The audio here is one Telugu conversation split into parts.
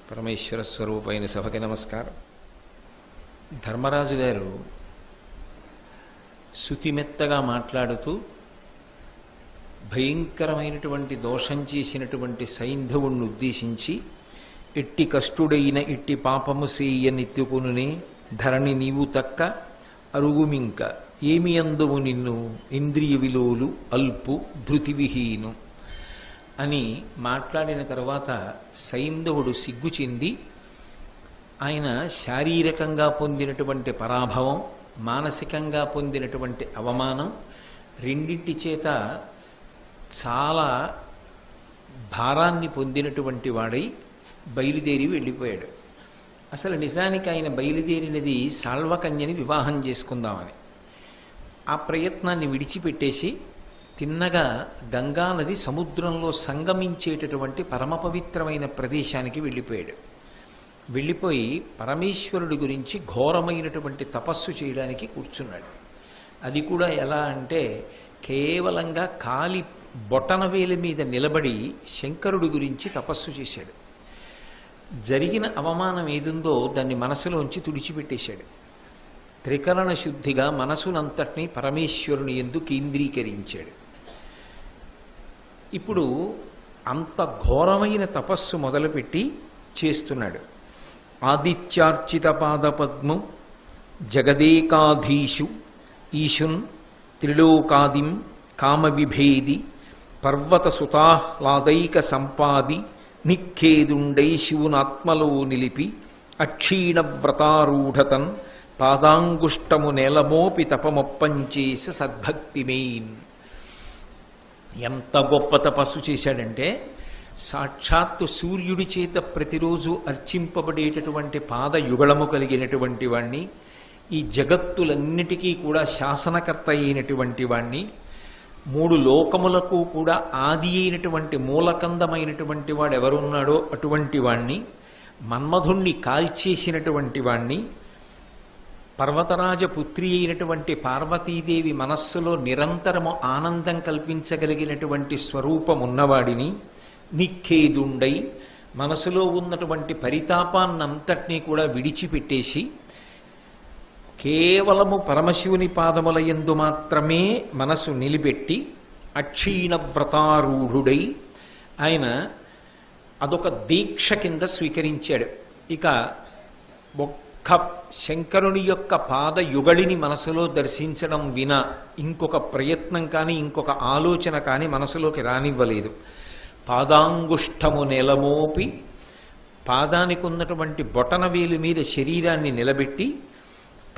పరమేశ్వర స్వరూపైన సభకి నమస్కారం. ధర్మరాజు గారు శుతిమెత్తగా మాట్లాడుతూ భయంకరమైనటువంటి దోషం చేసినటువంటి సైంధవుణ్ణి ఉద్దేశించి, ఎట్టి కష్టుడైన ఇట్టి పాపము సేయనెత్తుకునునే ధరణి నీవు తక్క అరుగుమింక ఏమి అందువు నిన్ను ఇంద్రియ విలోలు అల్పు ధృతివిహీను అని మాట్లాడిన తర్వాత సైంధవుడు సిగ్గు చెంది ఆయన శారీరకంగా పొందినటువంటి పరాభవం, మానసికంగా పొందినటువంటి అవమానం రెండింటి చేత చాలా భారాన్ని పొందినటువంటి వాడై బయలుదేరి వెళ్ళిపోయాడు. అసలు నిజానికి ఆయన బయలుదేరినది సాల్వకన్యని వివాహం చేసుకుందామని. ఆ ప్రయత్నాన్ని విడిచిపెట్టేసి తిన్నగా గంగానది సముద్రంలో సంగమించేటటువంటి పరమ పవిత్రమైన ప్రదేశానికి వెళ్ళిపోయాడు. వెళ్ళిపోయి పరమేశ్వరుడి గురించి ఘోరమైనటువంటి తపస్సు చేయడానికి కూర్చున్నాడు. అది కూడా ఎలా అంటే, కేవలంగా కాలి బొటనవేలి మీద నిలబడి శంకరుడి గురించి తపస్సు చేశాడు. జరిగిన అవమానం ఏదుందో దాన్ని మనసులోంచి తుడిచిపెట్టేశాడు. త్రికరణ శుద్ధిగా మనసునంతటినీ పరమేశ్వరుని యందు కేంద్రీకరించాడు. ఇప్పుడు అంత ఘోరమైన తపస్సు మొదలుపెట్టి చేస్తున్నాడు. ఆదిత్యార్చిత పాదపద్మం జగదేకాధీషు ఈశున్ త్రిలోకాదిం కామవిభేది పర్వత సుతాహ్లాదైక సంపాది నిఖేదుండై శివునాత్మలో నిలిపి అక్షీణ వ్రతారూఢతన్ పాదాంగుష్టము నేలమోపి తపమొప్పంచేసి సద్భక్తిమేన్. ఎంత గొప్ప తపస్సు చేశాడంటే, సాక్షాత్తు సూర్యుడి చేత ప్రతిరోజు అర్చింపబడేటటువంటి పాదయుగళము కలిగినటువంటి వాణ్ణి, ఈ జగత్తులన్నిటికీ కూడా శాసనకర్త అయినటువంటి వాణ్ణి, మూడు లోకములకు కూడా ఆది అయినటువంటి మూలకందమైనటువంటి వాడు ఎవరున్నాడో అటువంటి వాణ్ణి, మన్మధుణ్ణి కాల్చేసినటువంటి వాణ్ణి, పర్వతరాజ పుత్రి అయినటువంటి పార్వతీదేవి మనస్సులో నిరంతరము ఆనందం కల్పించగలిగినటువంటి స్వరూపమున్నవాడిని, నిఖేదుండై మనసులో ఉన్నటువంటి పరితాపాన్నంతటినీ కూడా విడిచిపెట్టేసి కేవలము పరమశివుని పాదముల యందు మాత్రమే మనసు నిలిపెట్టి అక్షీణ వ్రతారూఢుడై ఆయన అదొక దీక్ష కింద స్వీకరించాడు. ఇక శంకరుని యొక్క పాద యుగళిని మనసులో దర్శించడం వినా ఇంకొక ప్రయత్నం కానీ ఇంకొక ఆలోచన కానీ మనసులోకి రానివ్వలేదు. పాదాంగుష్టము నెలమోపి పాదానికి ఉన్నటువంటి బొటనవేలు మీద శరీరాన్ని నిలబెట్టి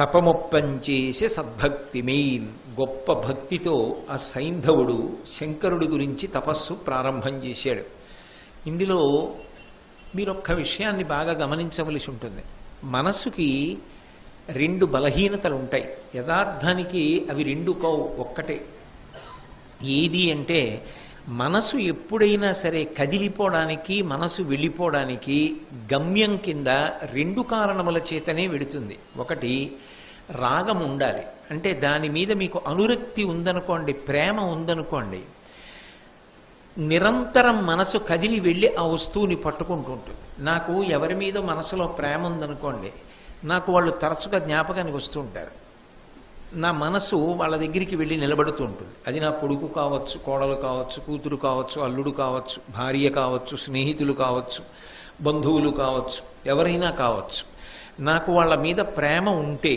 తపమొప్పంచేసే సద్భక్తిమేన్, గొప్ప భక్తితో ఆ సైంధవుడు శంకరుడి గురించి తపస్సు ప్రారంభం చేశాడు. ఇందులో మీరొక్క విషయాన్ని బాగా గమనించవలసి ఉంటుంది. మనసుకి రెండు బలహీనతలు ఉంటాయి. యథార్థానికి అవి రెండు కావు, ఒక్కటే. ఏది అంటే, మనసు ఎప్పుడైనా సరే కదిలిపోవడానికి, మనసు వెళ్ళిపోవడానికి గమ్యం కింద రెండు కారణముల చేతనే వెడుతుంది. ఒకటి, రాగం ఉండాలి. అంటే దాని మీద మీకు అనురక్తి ఉందనుకోండి, ప్రేమ ఉందనుకోండి, నిరంతరం మనసు కదిలి వెళ్ళి ఆ వస్తువుని పట్టుకుంటూ ఉంటుంది. నాకు ఎవరి మీద మనసులో ప్రేమ ఉందనుకోండి, నాకు వాళ్ళు తరచుగా జ్ఞాపకానికి వస్తూ ఉంటారు. నా మనసు వాళ్ళ దగ్గరికి వెళ్ళి నిలబడుతూ ఉంటుంది. అది నా కొడుకు కావచ్చు, కోడలు కావచ్చు, కూతురు కావచ్చు, అల్లుడు కావచ్చు, భార్య కావచ్చు, స్నేహితులు కావచ్చు, బంధువులు కావచ్చు, ఎవరైనా కావచ్చు. నాకు వాళ్ళ మీద ప్రేమ ఉంటే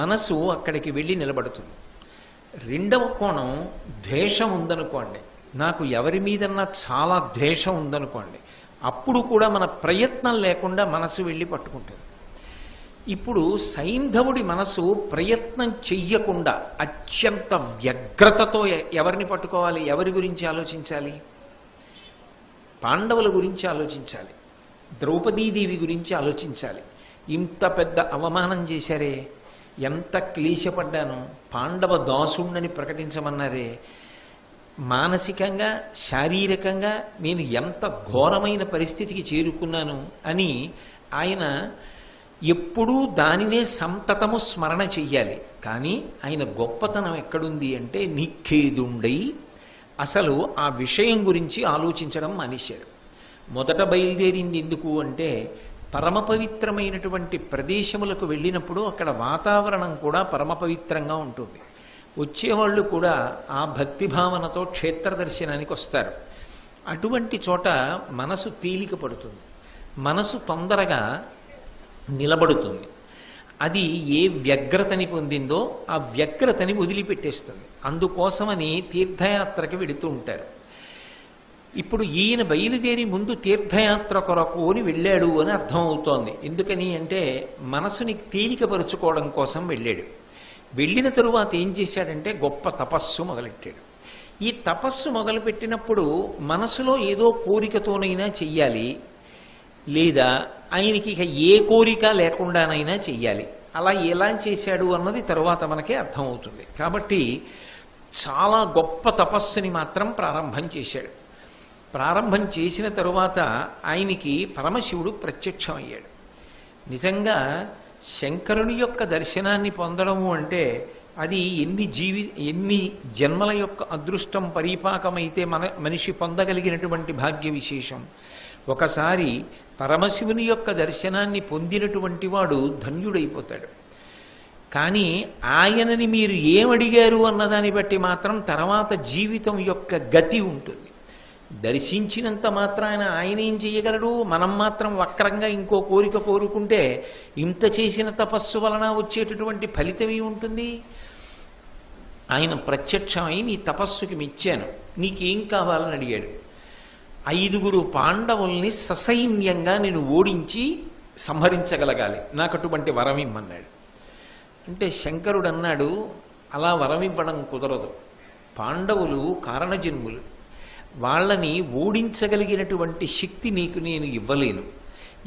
మనసు అక్కడికి వెళ్ళి నిలబడుతుంది. రెండవ కోణం, ద్వేషం ఉందనుకోండి, నాకు ఎవరి మీదన్నా చాలా ద్వేషం ఉందనుకోండి, అప్పుడు కూడా మన ప్రయత్నం లేకుండా మనసు వెళ్ళి పట్టుకుంటుంది. ఇప్పుడు సైంధవుడి మనసు ప్రయత్నం చెయ్యకుండా అత్యంత వ్యగ్రతతో ఎవరిని పట్టుకోవాలి, ఎవరి గురించి ఆలోచించాలి? పాండవుల గురించి ఆలోచించాలి, ద్రౌపదీదేవి గురించి ఆలోచించాలి. ఇంత పెద్ద అవమానం చేశారే, ఎంత క్లేశపడ్డాను, పాండవ దాసుణ్ణని ప్రకటించమన్నారే, మానసికంగా శారీరకంగా నేను ఎంత ఘోరమైన పరిస్థితికి చేరుకున్నాను అని ఆయన ఎప్పుడూ దానినే సంతతము స్మరణ చెయ్యాలి. కానీ ఆయన గొప్పతనం ఎక్కడుంది అంటే, నిఖేదుండై అసలు ఆ విషయం గురించి ఆలోచించడం మానేశాడు. మొదట బయలుదేరింది ఎందుకు అంటే పరమ పవిత్రమైనటువంటి ప్రదేశములకు వెళ్ళినప్పుడు అక్కడ వాతావరణం కూడా పరమ పవిత్రంగా ఉంటుంది. వచ్చేవాళ్ళు కూడా ఆ భక్తి భావనతో క్షేత్ర దర్శనానికి వస్తారు. అటువంటి చోట మనసు తేలిక పడుతుంది, మనసు తొందరగా నిలబడుతుంది. అది ఏ వ్యగ్రతని పొందిందో ఆ వ్యగ్రతని వదిలిపెట్టేస్తుంది. అందుకోసమని తీర్థయాత్రకి వెళుతూ ఉంటారు. ఇప్పుడు ఈయన బయలుదేరి ముందు తీర్థయాత్ర కొరకు అని వెళ్ళాడు అని అర్థమవుతోంది. ఎందుకని అంటే మనసుని తేలికపరుచుకోవడం కోసం వెళ్ళాడు. వెళ్ళిన తరువాత ఏం చేశాడంటే గొప్ప తపస్సు మొదలెట్టాడు. ఈ తపస్సు మొదలుపెట్టినప్పుడు మనసులో ఏదో కోరికతోనైనా చెయ్యాలి, లేదా ఆయనకి ఇక ఏ కోరిక లేకుండానైనా చెయ్యాలి. అలా ఎలా చేశాడు అన్నది తరువాత మనకే అర్థమవుతుంది. కాబట్టి చాలా గొప్ప తపస్సుని మాత్రం ప్రారంభం చేశాడు. ప్రారంభం చేసిన తరువాత ఆయనకి పరమశివుడు ప్రత్యక్షమయ్యాడు. నిజంగా శంకరుని యొక్క దర్శనాన్ని పొందడము అంటే అది ఎన్ని జన్మల యొక్క అదృష్టం పరిపాకమైతే మనిషి పొందగలిగినటువంటి భాగ్య విశేషం. ఒకసారి పరమశివుని యొక్క దర్శనాన్ని పొందినటువంటి వాడు ధన్యుడైపోతాడు. కానీ ఆయనని మీరు ఏమడిగారు అన్నదాన్ని బట్టి మాత్రం తర్వాత జీవితం యొక్క గతి ఉంటుంది. దర్శించినంత మాత్రాన ఆయన ఏం చేయగలడు? మనం మాత్రం వక్రంగా ఇంకో కోరిక కోరుకుంటే ఇంత చేసిన తపస్సు వలన వచ్చేటటువంటి ఫలితం ఏముంటుంది? ఆయన ప్రత్యక్షమై నీ తపస్సుకి మెచ్చాను, నీకేం కావాలని అడిగాడు. 5 పాండవుల్ని ససైన్యంగా నేను ఓడించి సంహరించగలగాలి, నాకు అటువంటి వరం ఇమ్మన్నాడు. అంటే శంకరుడు అన్నాడు, అలా వరం ఇవ్వడం కుదరదు. పాండవులు కారణజన్ములు, వాళ్ళని ఓడించగలిగినటువంటి శక్తి నీకు నేను ఇవ్వలేను.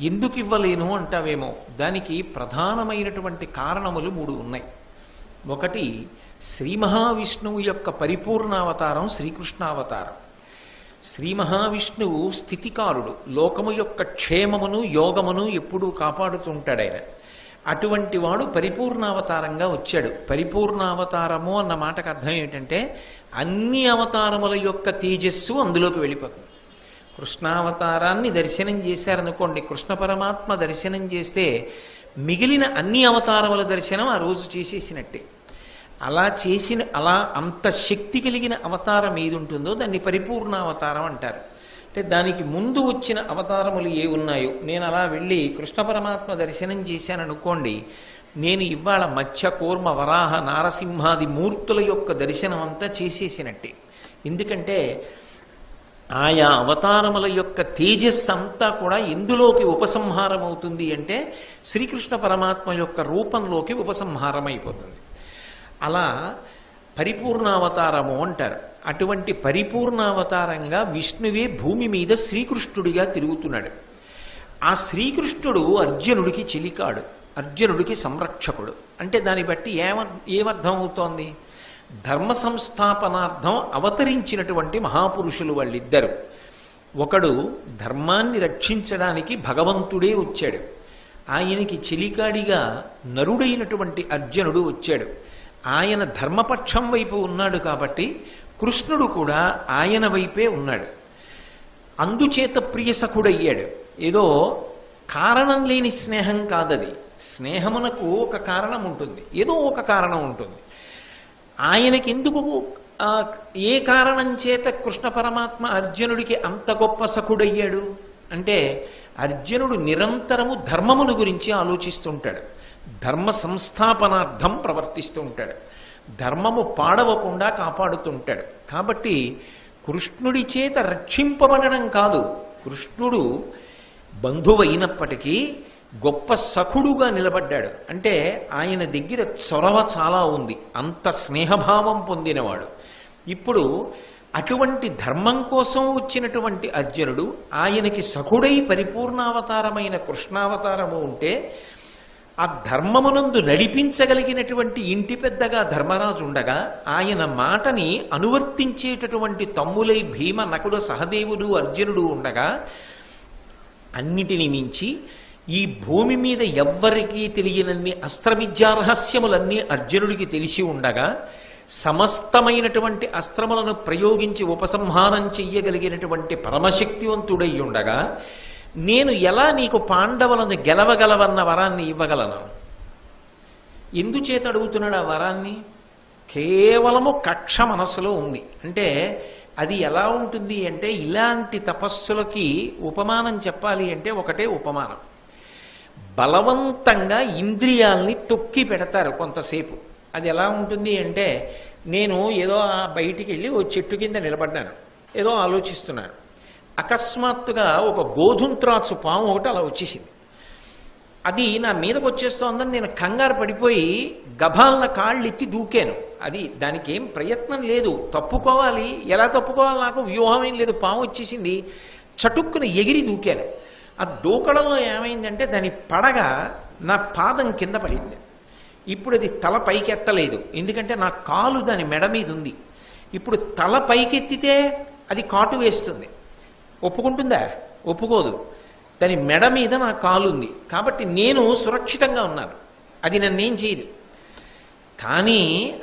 ఎందుకు ఇవ్వలేను అంటావేమో, దానికి ప్రధానమైనటువంటి కారణములు 3 ఉన్నాయి. ఒకటి, శ్రీ మహావిష్ణువు యొక్క పరిపూర్ణావతారం శ్రీకృష్ణావతారం. శ్రీ మహావిష్ణువు స్థితికారుడు, లోకము యొక్క క్షేమమును యోగమును ఎప్పుడూ కాపాడుతుంటాడు ఆయన. అటువంటి వాడు పరిపూర్ణావతారంగా వచ్చాడు. పరిపూర్ణావతారము అన్న మాటకు అర్థం ఏమిటంటే అన్ని అవతారముల యొక్క తేజస్సు అందులోకి వెళ్ళిపోతుంది. కృష్ణావతారాన్ని దర్శనం చేశారనుకోండి, కృష్ణ పరమాత్మ దర్శనం చేస్తే మిగిలిన అన్ని అవతారముల దర్శనం ఆ రోజు చేసేసినట్టే. అలా అంత శక్తి కలిగిన అవతారం ఏది ఉంటుందో దాన్ని పరిపూర్ణావతారం అంటారు. అంటే దానికి ముందు వచ్చిన అవతారములు ఏ ఉన్నాయో, నేను అలా వెళ్ళి కృష్ణ పరమాత్మ దర్శనం చేశాననుకోండి, నేను ఇవాళ మత్స్య కూర్మ వరాహ నారసింహాది మూర్తుల యొక్క దర్శనం అంతా చేసేసినట్టే. ఎందుకంటే ఆయా అవతారముల యొక్క తేజస్సు అంతా కూడా ఎందులోకి ఉపసంహారం అవుతుంది అంటే శ్రీకృష్ణ పరమాత్మ యొక్క రూపంలోకి ఉపసంహారం అయిపోతుంది. అలా పరిపూర్ణావతారము అంటారు. అటువంటి పరిపూర్ణావతారంగా విష్ణువే భూమి మీద శ్రీకృష్ణుడిగా తిరుగుతున్నాడు. ఆ శ్రీకృష్ణుడు అర్జునుడికి చెలికాడు, అర్జునుడికి సంరక్షకుడు. అంటే దాన్ని బట్టి ఏమర్థం అవుతోంది? ధర్మ సంస్థాపనార్థం అవతరించినటువంటి మహాపురుషులు వాళ్ళిద్దరు. ఒకడు ధర్మాన్ని రక్షించడానికి భగవంతుడే వచ్చాడు, ఆయనకి చెలికాడిగా నరుడైనటువంటి అర్జునుడు వచ్చాడు. ఆయన ధర్మపక్షం వైపు ఉన్నాడు కాబట్టి కృష్ణుడు కూడా ఆయన వైపే ఉన్నాడు. అందుచేత ప్రియసఖుడయ్యాడు. ఏదో కారణం లేని స్నేహం కాదది. స్నేహమునకు ఒక కారణం ఉంటుంది, ఏదో ఒక కారణం ఉంటుంది. ఆయనకెందుకు ఏ కారణం చేత కృష్ణ పరమాత్మ అర్జునుడికి అంత గొప్ప సఖుడయ్యాడు అంటే అర్జునుడు నిరంతరము ధర్మమును గురించి ఆలోచిస్తుంటాడు, ధర్మ సంస్థాపనార్థం ప్రవర్తిస్తూ ఉంటాడు, ధర్మము పాడవకుండా కాపాడుతుంటాడు. కాబట్టి కృష్ణుడి చేత రక్షింపబడడం కాదు, కృష్ణుడు బంధువైనప్పటికీ గొప్ప సఖుడుగా నిలబడ్డాడు. అంటే ఆయన దగ్గర చొరవ చాలా ఉంది, అంత స్నేహభావం పొందినవాడు. ఇప్పుడు అటువంటి ధర్మం కోసం వచ్చినటువంటి అర్జునుడు ఆయనకి సఖుడై పరిపూర్ణావతారమైన కృష్ణావతారము ఉంటే ఆ ధర్మమునందు నడిపించగలిగినటువంటి ఇంటి పెద్దగా ధర్మరాజు ఉండగా ఆయన మాటని అనువర్తించేటటువంటి తమ్ములై భీమ నకుల సహదేవుడు అర్జునుడు ఉండగా అన్నిటిని మించి ఈ భూమి మీద ఎవ్వరికీ తెలియనన్ని అస్త్ర విద్యా రహస్యములన్నీ అర్జునుడికి తెలిసి ఉండగా సమస్తమైనటువంటి అస్త్రములను ప్రయోగించి ఉపసంహారం చెయ్యగలిగినటువంటి పరమశక్తివంతుడై ఉండగా నేను ఎలా నీకు పాండవులను గెలవగలవన్న వరాన్ని ఇవ్వగలను? ఎందుచేత అడుగుతున్నాడు ఆ వరాన్ని? కేవలము కక్ష మనస్సులో ఉంది. అంటే అది ఎలా ఉంటుంది అంటే, ఇలాంటి తపస్సులకి ఉపమానం చెప్పాలి అంటే ఒకటే ఉపమానం. బలవంతంగా ఇంద్రియాల్ని తొక్కి పెడతారు కొంతసేపు. అది ఎలా ఉంటుంది అంటే, నేను ఏదో బయటికి వెళ్ళి ఓ చెట్టు కింద నిలబడ్డాను, ఏదో ఆలోచిస్తున్నాను. అకస్మాత్తుగా ఒక గోధుమ పాము ఒకటి అలా వచ్చేసింది. అది నా మీదకి వచ్చేస్తోందని నేను కంగారు పడిపోయి గభాలన కాళ్ళు ఎత్తి దూకాను. అది దానికి ఏం ప్రయత్నం లేదు, తప్పుకోవాలి. ఎలా తప్పుకోవాలి నాకు వ్యూహం ఏం లేదు. పాము వచ్చేసింది, చటుక్కున ఎగిరి దూకాను. ఆ దూకడంలో ఏమైందంటే దాని పడగ నా పాదం కింద పడింది. ఇప్పుడు అది తల పైకెత్తలేదు, ఎందుకంటే నా కాలు దాని మెడ మీద ఉంది. ఇప్పుడు తల పైకెత్తితే అది కాటు వేస్తుంది, ఒప్పుకుంటుందా? ఒప్పుకోదు. దాని మెడ మీద నా కాలు ఉంది కాబట్టి నేను సురక్షితంగా ఉన్నాను, అది నన్నేం చేయదు. కానీ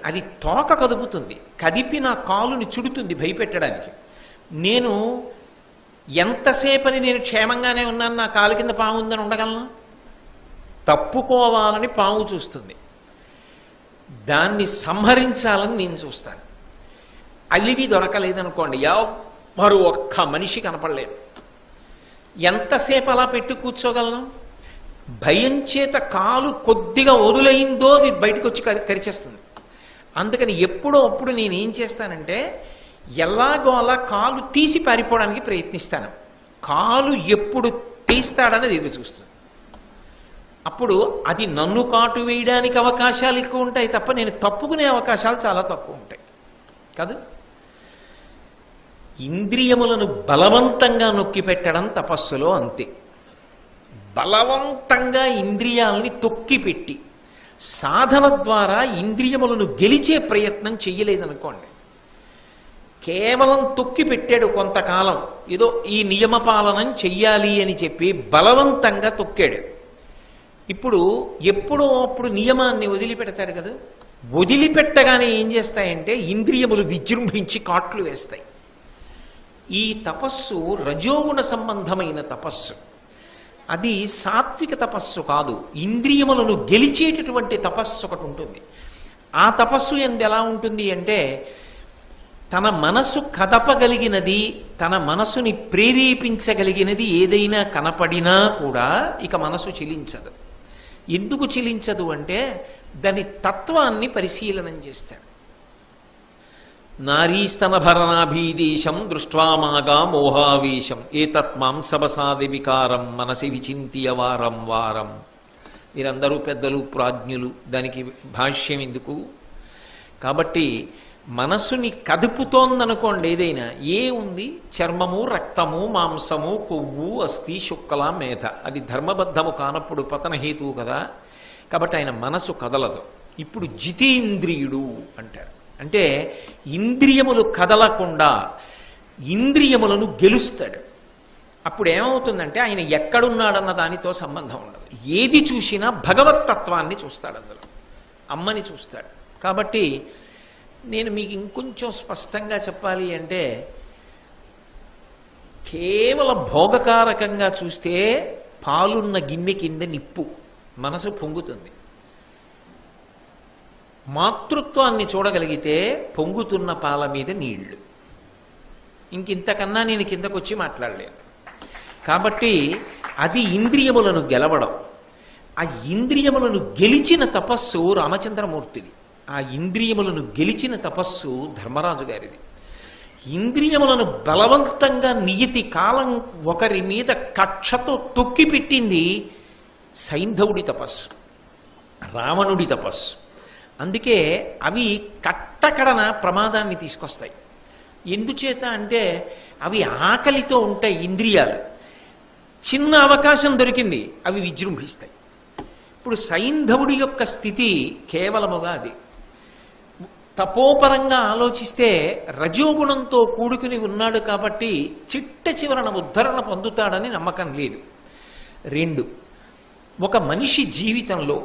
అది తోక కదుపుతుంది, కదిపి నా కాలుని చుడుతుంది భయపెట్టడానికి. నేను ఎంతసేపని నేను క్షేమంగానే ఉన్నాను, నా కాలు కింద పాము ఉందని ఉండగలను? తప్పుకోవాలని పాము చూస్తుంది, దాన్ని సంహరించాలని నేను చూస్తాను. అలివి దొరకలేదనుకోండి, ఎవరు ఒక్క మనిషి కనపడలేదు, ఎంతసేపు అలా పెట్టి కూర్చోగలను? భయం చేత కాలు కొద్దిగా వదులైందో అది బయటకు వచ్చి కరిచేస్తుంది. అందుకని ఎప్పుడో అప్పుడు నేనేం చేస్తానంటే, ఎలాగో అలా కాలు తీసి పారిపోవడానికి ప్రయత్నిస్తాను. కాలు ఎప్పుడు తీస్తాడనేది ఎదురు చూస్తుంది. అప్పుడు అది నన్ను కాటు వేయడానికి అవకాశాలు ఎక్కువ ఉంటాయి తప్ప నేను తప్పుకునే అవకాశాలు చాలా తక్కువ ఉంటాయి కాదు. ఇంద్రియములను బలవంతంగా నొక్కి పెట్టడం తపస్సులో అంతే. బలవంతంగా ఇంద్రియాలని తొక్కిపెట్టి సాధన ద్వారా ఇంద్రియములను గెలిచే ప్రయత్నం చెయ్యలేదనుకోండి, కేవలం తొక్కి పెట్టాడు కొంతకాలం, ఏదో ఈ నియమపాలనం చెయ్యాలి అని చెప్పి బలవంతంగా తొక్కాడు. ఇప్పుడు ఎప్పుడో అప్పుడు నియమాన్ని వదిలిపెడతాడు కదా. వదిలిపెట్టగానే ఏం చేస్తాయంటే ఇంద్రియములు విజృంభించి కాట్లు వేస్తాయి. ఈ తపస్సు రజోగుణ సంబంధమైన తపస్సు, అది సాత్విక తపస్సు కాదు. ఇంద్రియములను గెలిచేటటువంటి తపస్సు ఒకటి ఉంటుంది. ఆ తపస్సు ఎలా ఉంటుంది అంటే, తన మనసు కదపగలిగినది, తన మనసుని ప్రేరేపించగలిగినది ఏదైనా కనపడినా కూడా ఇక మనసు చెలించదు. ఎందుకు చెలించదు అంటే దాని తత్వాన్ని పరిశీలనం చేస్తాడు. నారీస్తనభరణాభీదేశం దృష్ట్వామాగా మోహావేశం ఏతత్మాం సబసాది వికారం మనసి విచింత్య వారం వారం. మీరందరూ పెద్దలు ప్రాజ్ఞులు, దానికి భాష్యం ఎందుకు? కాబట్టి మనసుని కదుపుతోందనుకోండి ఏదైనా, ఏ ఉంది? చర్మము, రక్తము, మాంసము, కొవ్వు, అస్థి, శుక్కల, మేధ. అది ధర్మబద్ధము కానప్పుడు పతనహేతువు కదా. కాబట్టి ఆయన మనసు కదలదు. ఇప్పుడు జితేంద్రియుడు అంటారు. అంటే ఇంద్రియములు కదలకుండా ఇంద్రియములను గెలుస్తాడు. అప్పుడు ఏమవుతుందంటే ఆయన ఎక్కడున్నాడన్న దానితో సంబంధం ఉండదు. ఏది చూసినా భగవత్తత్వాన్ని చూస్తాడు, అందులో అమ్మని చూస్తాడు. కాబట్టి నేను మీకు ఇంకొంచెం స్పష్టంగా చెప్పాలి అంటే, కేవలం భోగకారకంగా చూస్తే పాలున్న గిన్నె కింద నిప్పు, మనసు పొంగుతుంది. మాతృత్వాన్ని చూడగలిగితే పొంగుతున్న పాల మీద నీళ్లు. ఇంకింతకన్నా నేను కిందకొచ్చి మాట్లాడలేను. కాబట్టి అది ఇంద్రియములను గెలవడం. ఆ ఇంద్రియములను గెలిచిన తపస్సు రామచంద్రమూర్తిది. ఆ ఇంద్రియములను గెలిచిన తపస్సు ధర్మరాజు గారిది. ఇంద్రియములను బలవంతంగా నియతి కాలం ఒకరి మీద కక్షతో తొక్కిపెట్టింది సైంధవుడి తపస్సు, రావణుడి తపస్సు. అందుకే అవి కట్టకడన ప్రమాదాన్ని తీసుకొస్తాయి. ఎందుచేత అంటే అవి ఆకలితో ఉంటాయి. ఇంద్రియాలు చిన్న అవకాశం దొరికింది అవి విజృంభిస్తాయి. ఇప్పుడు సైంధవుడి యొక్క స్థితి కేవలముగా అది. తపోపరంగా ఆలోచిస్తే రజోగుణంతో కూడుకుని ఉన్నాడు కాబట్టి చిట్ట చివరన ఉద్ధరణ పొందుతాడని నమ్మకం లేదు. 2, ఒక మనిషి జీవితంలో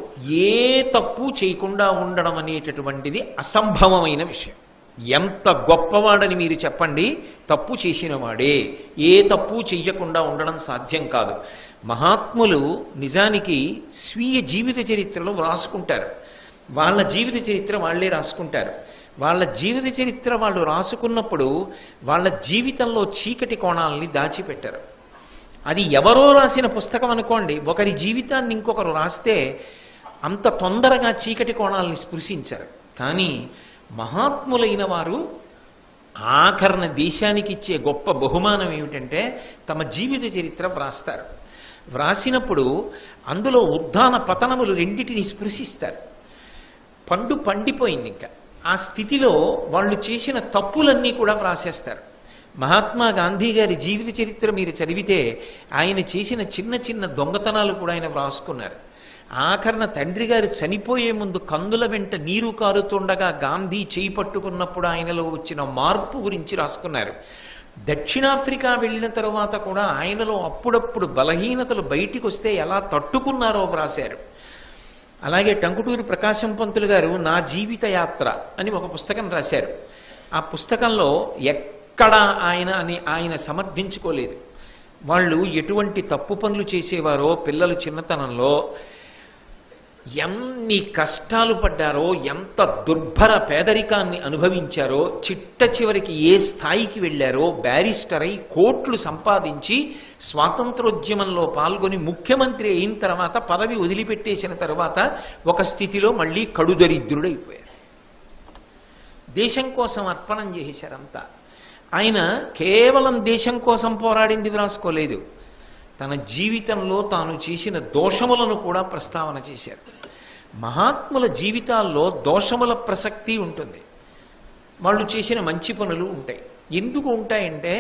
ఏ తప్పు చేయకుండా ఉండడం అనేటటువంటిది అసంభవమైన విషయం. ఎంత గొప్పవాడని మీరు చెప్పండి, తప్పు చేసిన వాడే. ఏ తప్పు చెయ్యకుండా ఉండడం సాధ్యం కాదు. మహాత్ములు నిజానికి స్వీయ జీవిత చరిత్రలో రాసుకుంటారు. వాళ్ళ జీవిత చరిత్ర వాళ్లే రాసుకుంటారు. వాళ్ళ జీవిత చరిత్ర వాళ్ళు రాసుకున్నప్పుడు వాళ్ళ జీవితంలో చీకటి కోణాలని దాచిపెట్టారు. అది ఎవరో రాసిన పుస్తకం అనుకోండి, ఒకరి జీవితాన్ని ఇంకొకరు రాస్తే అంత తొందరగా చీకటి కోణాలని స్పృశించారు. కానీ మహాత్ములైన వారు ఆఖరణ దేశానికి ఇచ్చే గొప్ప బహుమానం ఏమిటంటే తమ జీవిత చరిత్ర వ్రాస్తారు. వ్రాసినప్పుడు అందులో ఉద్దాన పతనములు రెండిటిని స్పృశిస్తారు. పండు పండిపోయింది, ఇంకా ఆ స్థితిలో వాళ్ళు చేసిన తప్పులన్నీ కూడా వ్రాసేస్తారు. మహాత్మా గాంధీ గారి జీవిత చరిత్ర మీరు చదివితే ఆయన చేసిన చిన్న చిన్న దొంగతనాలు కూడా ఆయన వ్రాసుకున్నారు. ఆఖరణ తండ్రి గారు చనిపోయే ముందు కందుల వెంట నీరు కారుతుండగా గాంధీ చేయి పట్టుకున్నప్పుడు ఆయనలో వచ్చిన మార్పు గురించి రాసుకున్నారు. దక్షిణాఫ్రికా వెళ్ళిన తర్వాత కూడా ఆయనలో అప్పుడప్పుడు బలహీనతలు బయటికి వస్తే ఎలా తట్టుకున్నారో వ్రాశారు. అలాగే టంకుటూరి ప్రకాశం పంతులు గారు నా జీవిత యాత్ర అని ఒక పుస్తకం రాశారు. ఆ పుస్తకంలో ఎక్కడ ఆయన సమర్థించుకోలేదు. వాళ్ళు ఎటువంటి తప్పు పనులు చేసేవారో, పిల్లలు చిన్నతనంలో ఎన్ని కష్టాలు పడ్డారో, ఎంత దుర్భర పేదరికాన్ని అనుభవించారో, చిట్ట చివరికి ఏ స్థాయికి వెళ్ళారో, బ్యారిస్టర్ అయి కోట్లు సంపాదించి స్వాతంత్రోద్యమంలో పాల్గొని ముఖ్యమంత్రి అయిన తర్వాత పదవి వదిలిపెట్టేసిన తర్వాత ఒక స్థితిలో మళ్ళీ కడుదరిద్రుడైపోయారు. దేశం కోసం అర్పణం చేసేశారంతా. ఆయన కేవలం దేశం కోసం పోరాడింది వ్రాసుకోలేదు, తన జీవితంలో తాను చేసిన దోషములను కూడా ప్రస్తావన చేశారు. మహాత్ముల జీవితాల్లో దోషముల ప్రసక్తి ఉంటుంది, వాళ్ళు చేసిన మంచి పనులు ఉంటాయి. ఎందుకు ఉంటాయంటే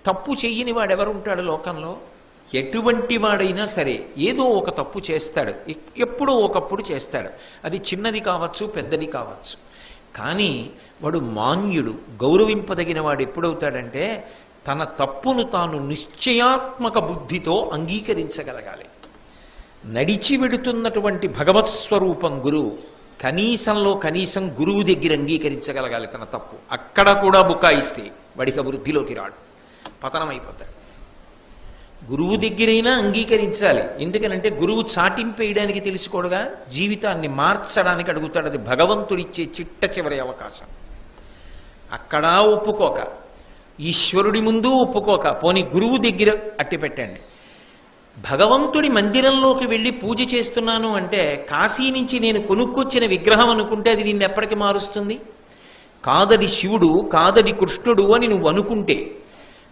తప్పు చెయ్యని వాడెవరుంటాడు లోకంలో? ఎటువంటి వాడైనా సరే ఏదో ఒక తప్పు చేస్తాడు, ఎప్పుడో ఒకప్పుడు చేస్తాడు. అది చిన్నది కావచ్చు, పెద్దది కావచ్చు. కానీ వాడు మాన్యుడు, గౌరవింపదగిన వాడు ఎప్పుడవుతాడంటే తన తప్పును తాను నిశ్చయాత్మక బుద్ధితో అంగీకరించగలగాలి. నడిచి వెడుతున్నటువంటి భగవత్ స్వరూపం గురువు, కనీసంలో కనీసం గురువు దగ్గర అంగీకరించగలగాలి తన తప్పు. అక్కడ కూడా బుకాయిస్తే వాడికి వృద్ధిలోకి రాడు, పతనమైపోతాడు. గురువు దగ్గరైనా అంగీకరించాలి. ఎందుకనంటే గురువు చాటింపేయడానికి తెలుసుకోడుగా, జీవితాన్ని మార్చడానికి అడుగుతాడు. అది భగవంతుడిచ్చే చిట్ట చివరి అవకాశం. అక్కడా ఒప్పుకోక, ఈశ్వరుడి ముందు ఒప్పుకోక, పోనీ గురువు దగ్గర అట్టి పెట్టండి. భగవంతుడి మందిరంలోకి వెళ్ళి పూజ చేస్తున్నాను అంటే కాశీ నుంచి నేను కొనుక్కొచ్చిన విగ్రహం అనుకుంటే అది నిన్ను ఎప్పటికి మారుస్తుంది? కాదడి శివుడు, కాదడి కృష్ణుడు అని నువ్వు అనుకుంటే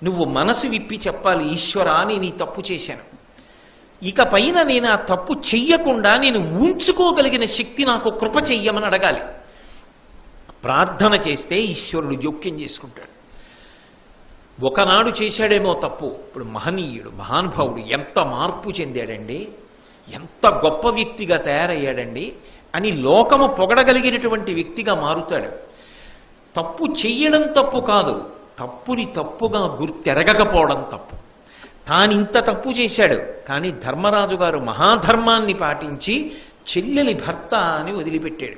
నువ్వు మనసు విప్పి చెప్పాలి, ఈశ్వరా నేను ఈ తప్పు చేశాను, ఇక పైన నేను ఆ తప్పు చెయ్యకుండా నేను ఉంచుకోగలిగిన శక్తి నాకు కృప చెయ్యమని అడగాలి. ప్రార్థన చేస్తే ఈశ్వరుడు జోక్యం చేసుకుంటాడు. ఒకనాడు చేశాడేమో తప్పు, ఇప్పుడు మహనీయుడు, మహానుభావుడు ఎంత మార్పు చెందాడండి, ఎంత గొప్ప వ్యక్తిగా తయారయ్యాడండి అని లోకము పొగడగలిగినటువంటి వ్యక్తిగా మారుతాడు. తప్పు చెయ్యడం తప్పు కాదు, తప్పుని తప్పుగా గుర్తెరగకపోవడం తప్పు. తానింత తప్పు చేశాడు, కానీ ధర్మరాజు గారు మహాధర్మాన్ని పాటించి చెల్లెలి భర్త అని వదిలిపెట్టాడు.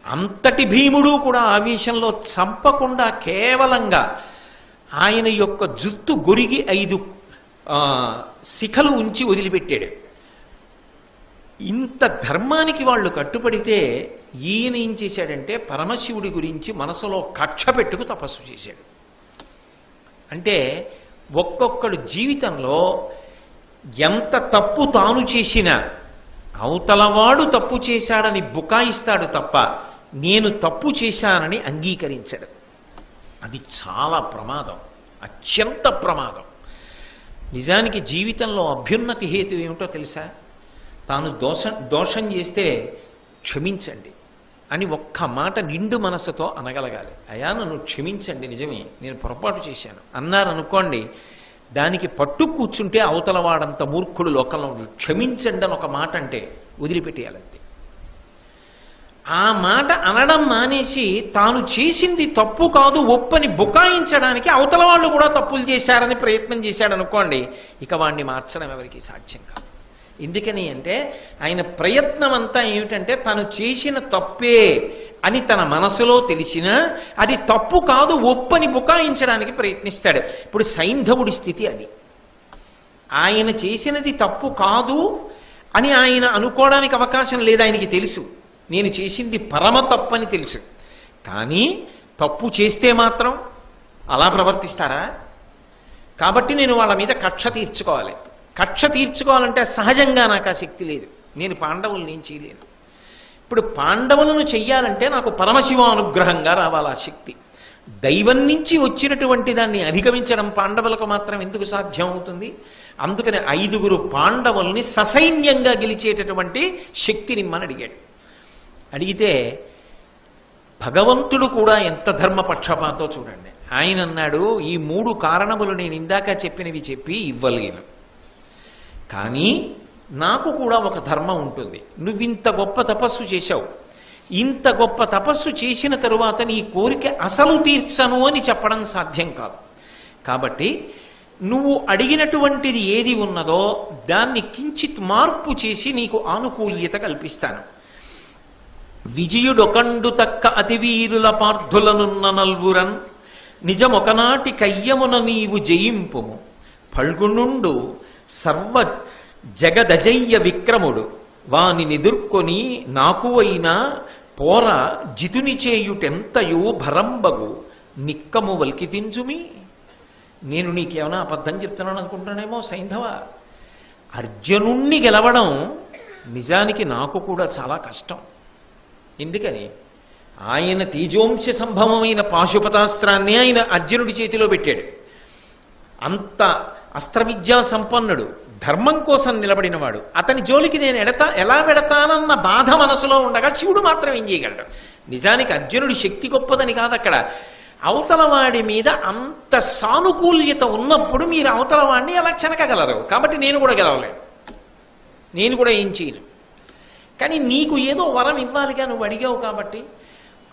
అంతటి భీముడు కూడా ఆవేశంలో చంపకుండా కేవలంగా ఆయన యొక్క జుత్తు గొరిగి 5 శిఖలు ఉంచి వదిలిపెట్టాడు. ఇంత ధర్మానికి వాళ్ళు కట్టుపడితే ఈయన ఏం చేశాడంటే పరమశివుడి గురించి మనసులో కక్ష పెట్టుకు తపస్సు చేశాడు. అంటే ఒక్కొక్కడు జీవితంలో ఎంత తప్పు తాను చేసినా అవతలవాడు తప్పు చేశాడని బుకాయిస్తాడు తప్ప నేను తప్పు చేశానని అంగీకరించాడు. అది చాలా ప్రమాదం, అత్యంత ప్రమాదం. నిజానికి జీవితంలో అభ్యున్నతి హేతు ఏమిటో తెలుసా? తాను దోషం చేస్తే క్షమించండి అని ఒక్క మాట నిండు మనసుతో అనగలగాలి. అయ్యా నన్ను క్షమించండి, నిజమే నేను పొరపాటు చేశాను అన్నారనుకోండి, దానికి పట్టు కూర్చుంటే అవతల వాడంత మూర్ఖుడు లోకంలో ఉండడు. క్షమించండి అని ఒక మాట అంటే వదిలిపెట్టేయాలంతే. ఆ మాట అనడం మానేసి తాను చేసింది తప్పు కాదు ఒప్పని బుకాయించడానికి అవతల వాళ్ళు కూడా తప్పులు చేశారని ప్రయత్నం చేశాడు అనుకోండి, ఇక వాడిని మార్చడం ఎవరికి సాధ్యం కాదు. ఎందుకని అంటే ఆయన ప్రయత్నం అంతా ఏమిటంటే తను చేసిన తప్పే అని తన మనసులో తెలిసినా అది తప్పు కాదు ఒప్పని బుకాయించడానికి ప్రయత్నిస్తాడు. ఇప్పుడు సైంధవుడి స్థితి అది. ఆయన చేసినది తప్పు కాదు అని ఆయన అనుకోవడానికి అవకాశం లేదు. ఆయనకి తెలుసు నేను చేసింది పరమ తప్పని తెలుసు. కానీ తప్పు చేస్తే మాత్రం అలా ప్రవర్తిస్తారా? కాబట్టి నేను వాళ్ళ మీద కక్ష తీర్చుకోవాలి. కక్ష తీర్చుకోవాలంటే సహజంగా నాకు ఆ శక్తి లేదు. నేను పాండవుల్ని ఏం చేయలేను. ఇప్పుడు పాండవులను చెయ్యాలంటే నాకు పరమశివ అనుగ్రహంగా రావాలి ఆ శక్తి. దైవం నుంచి వచ్చినటువంటి దాన్ని అధిగమించడం పాండవులకు మాత్రం ఎందుకు సాధ్యం అవుతుంది? అందుకని 5 పాండవుల్ని ససైన్యంగా గెలిచేటటువంటి శక్తిని నిమ్మని అడిగాడు. అడిగితే భగవంతుడు కూడా ఎంత ధర్మపక్షపాతో చూడండి. ఆయన అన్నాడు, ఈ 3 కారణములు నేను ఇందాక చెప్పినవి చెప్పి ఇవ్వలేను, కానీ నాకు కూడా ఒక ధర్మం ఉంటుంది. నువ్వింత గొప్ప తపస్సు చేశావు, ఇంత గొప్ప తపస్సు చేసిన తరువాత నీ కోరిక అసలు తీర్చను అని చెప్పడం సాధ్యం కాదు. కాబట్టి నువ్వు అడిగినటువంటిది ఏది ఉన్నదో దాన్ని కించిత్ మార్పు చేసి నీకు ఆనుకూల్యత కల్పిస్తాను. విజయుడొకండు తక్క అతివీరుల పార్థులనున్న నల్వురన్ నిజమొకనాటి కయ్యమున నీవు జయింపుము. పల్గుణుండు సర్వ జగదజయ్య విక్రముడు వాని నిదుర్కొని నాకు అయినా పోర జితుని చేయుటెంతయో భరంబగు నిక్కము వల్కితించుమి. నేను నీకేమైనా అబద్ధం చెప్తున్నాను అనుకుంటానేమో సైంధవ. అర్జునుణ్ణి గెలవడం నిజానికి నాకు కూడా చాలా కష్టం. ఎందుకని? ఆయన తేజోంశ సంభవమైన పాశుపతాస్త్రాన్ని ఆయన అర్జునుడి చేతిలో పెట్టాడు. అంత అస్త్రవిద్యా సంపన్నుడు, ధర్మం కోసం నిలబడినవాడు. అతని జోలికి నేను ఎలా పెడతానన్న బాధ మనసులో ఉండగా శివుడు మాత్రం ఏం చేయగలడు? నిజానికి అర్జునుడి శక్తి గొప్పదని కాదు, అక్కడ అవతలవాడి మీద అంత సానుకూల్యత ఉన్నప్పుడు మీరు అవతలవాడిని ఎలా చెనకగలరు. కాబట్టి నేను కూడా గెలవలేను, నేను కూడా ఏం చేయను. కానీ నీకు ఏదో వరం ఇవ్వాలిగా, నువ్వు అడిగావు కాబట్టి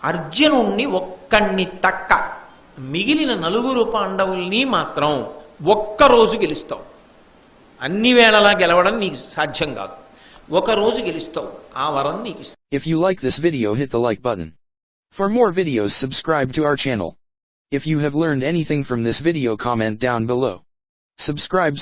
అర్జునుణ్ణి ఒక్కడిని తక్క మిగిలిన 4 పాండవుల్ని మాత్రం ఒక్కరోజు గెలుస్తావు. అన్ని వేళలా గెలవడం నీకు సాధ్యం కాదు. ఒక రోజు గెలుస్తావు, ఆ వరం నీకు ఇస్తావు. If you like this video, hit the like button. For more videos, subscribe to our channel. If you have learned anything from this video, comment down below. Subscribe.